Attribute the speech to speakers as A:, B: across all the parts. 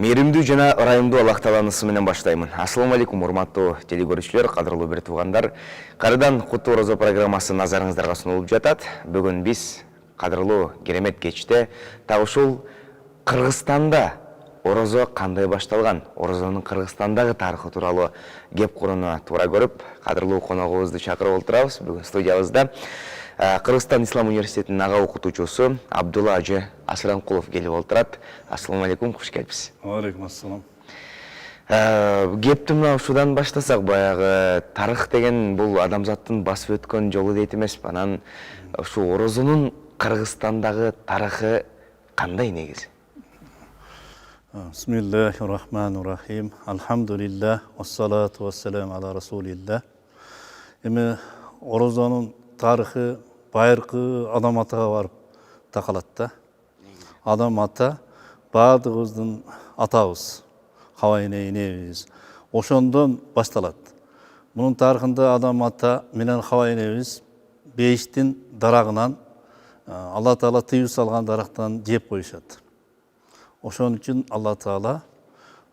A: Мейримдүү жана ырайымдуу Аллах Тааланын ысы менен баштаймын. Ассаламу алейкум, урматтуу телекөрүүчүлөр, кадырлуу бир туугандар. Кайрадан Куттуу Орозо программасы назарыңыздарга сунулуп жатат. Бүгүн биз кадырлуу керемет кечте так ушул Кыргызстанда орозо кандай башталган, орозонун Кыргызстандагы тарыхы тууралуу кеп курууна туура көрүп, кадырлуу коногубузду чакырып олтурабыз. Бүгүн студиябызда Кыргызстан Ислам университетинин ага окутуучусу Абдулла Ажы Асыранкулов келип олтурат. Ассаламу алейкум, куш келипсиз.
B: Алейкум ассалам.
A: Кепти мына ушудан баштасак, баягы тарых деген бул адамзаттын басып өткөн жолу дейт эмеспи? Анан ушу орозонун Кыргызстандагы тарыхы кандай негизи?
B: Бисмиллахир-рахманир-рахим. Алхамдулиллах, вассалату вассалам ала расулилlah. Эми орозонун тарыхы байыркы адам атага барып такалат да. Адам ата баардыгыбыздын атабыз, кабайне энебиз. Ошондон башталат. Мунун тарыхында адам ата менен кабайнебиз бейиштин дарагынан, Алла Таала тыюу салган дарактан жеп коюшат. Ошон үчүн Алла Таала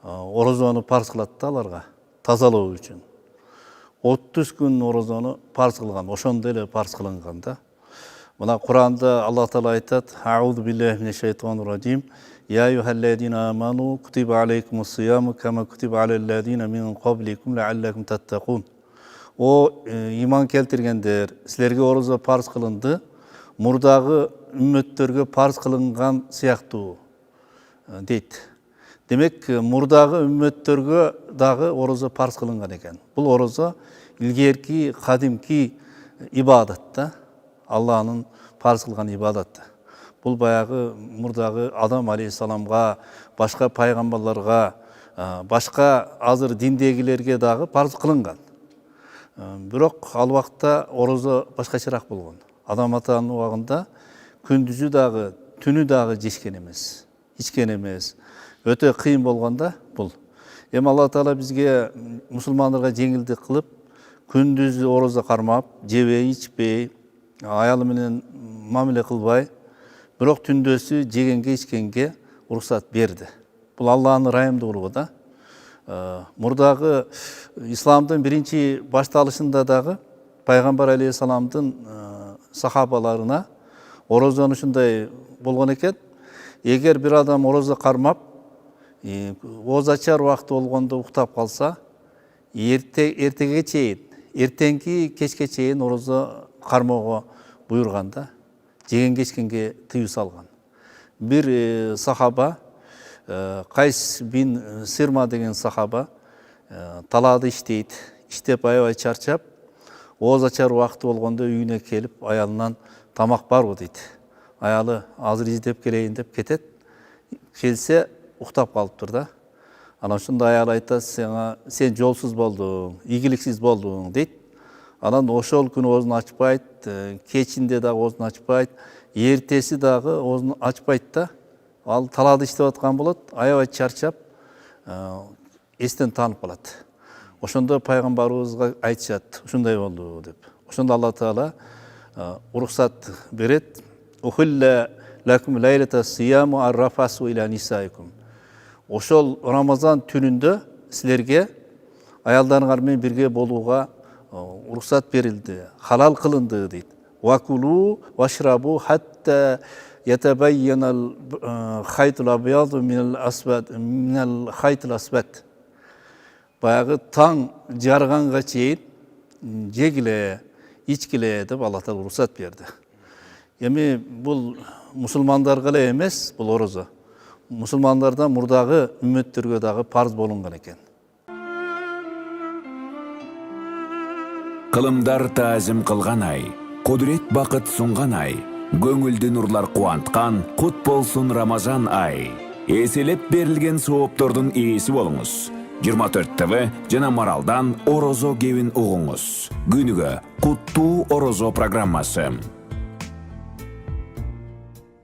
B: орозону парз кылат да аларга, тазалоо үчүн. 30 күн орозону парз кылган, ошондой эле парз кылынган да. Мына Куранда Алла Таала айтат: "Аузу биллахи минеш шайтанир раджим. Я аyyuhallazina amanu kutiba alaykumus-siyamu kama kutiba alal-ladzina min qablikum la'allakum tattaqun." О иман келтиргендер, силерге орозо парз кылынды, мурдагы үммөттөргө парз кылынган сыяктуу дейт. Демек, мурдагы үммөттөргө дагы орозо парз кылынган экен. Бул орозо илгерки, кадимки ибадат да. Алланын парз кылган ибадаты. Бул баягы мурдагы Адам алейхиссаламга, башка пайгамбарларга, башка азыр диндегилерге дагы парз кылынган. Бирок ал убакта орозо башкачараак болгон. Адам атанын убагында күндүзү дагы, түнү дагы жешкен эмес, ичкен эмес. Өтө кыйын болгонда бул. Эми Алла Таала бизге мусулмандарга жеңилдик кылып, күндүз орозо кармап, жебей, ичпей, аялы менен мамиле кылбай, бирок түндөсү жегенге, ичкенге уруксат берди. Бул Алланын ырайымдуулугу да. Мурдагы исламдын биринчи башталышында дагы пайгамбар алейхиссаламдын сахабаларына орозону ушундай болгон экен. Эгер бир адам орозо кармап, ооз ачар убакыты болгондо уктап калса, эртеге чейин, эртеңки кечке чейин орозо кармоого буйруган да. Жегенге, ичкенге тыюу салган. Бир сахаба, Кайс бин Сирма деген сахаба, талаада иштейт. Иштеп аябай чарчап, ооз ачар убакыты болгондо үйүнө келип, аялынан тамак барбы дейт. Аялы азыр издеп келейин деп кетет. Келсе уктап калыптыр да. Анан ошондо аял айтат: "Сен жолсуз болдуң, ийгиликсиз болдуң" дейт. Анан ошол күнү оозун ачпайт, кечинде дагы оозун ачпайт, эртеси дагы оозун ачпайт да. Ал талаада иштеп аткан болот, аябай чарчап, эстен таанып калат. Ошондо пайгамбарыбызга айтышат, ушундай болду деп. Ошондо Алла Таала уруксат берет. "Ухилла лакум лайлата-сияму ар-рафасу иля нисаикум." Ошол Рамазан түнүндө силерге аялдарыңар менен бирге болууга уруксат берилди, халал кылынды дейт. "Вакулу вашрабу хатта ятабайянал хайтул абияду минал хайтул асвад." Баягы таң жарганга чейин жегиле, ичкиле деп Алла Таала уруксат берди. Эми бул мусулмандарга эле эмес, бул орозо. Мусулмандардан мурдагы үммөттөргө дагы парз болунган экен.
C: Кылымдар таазим кылган ай, кудурет бакыт сунган ай, көңүлдү нурлар кубанткан, кут болсун Рамазан ай. Эселеп берилген сооптордун ээси болуңуз. 24 ТВ жана Маралдан орозо кебин угуңуз. Күнүгө Куттуу Орозо программасы.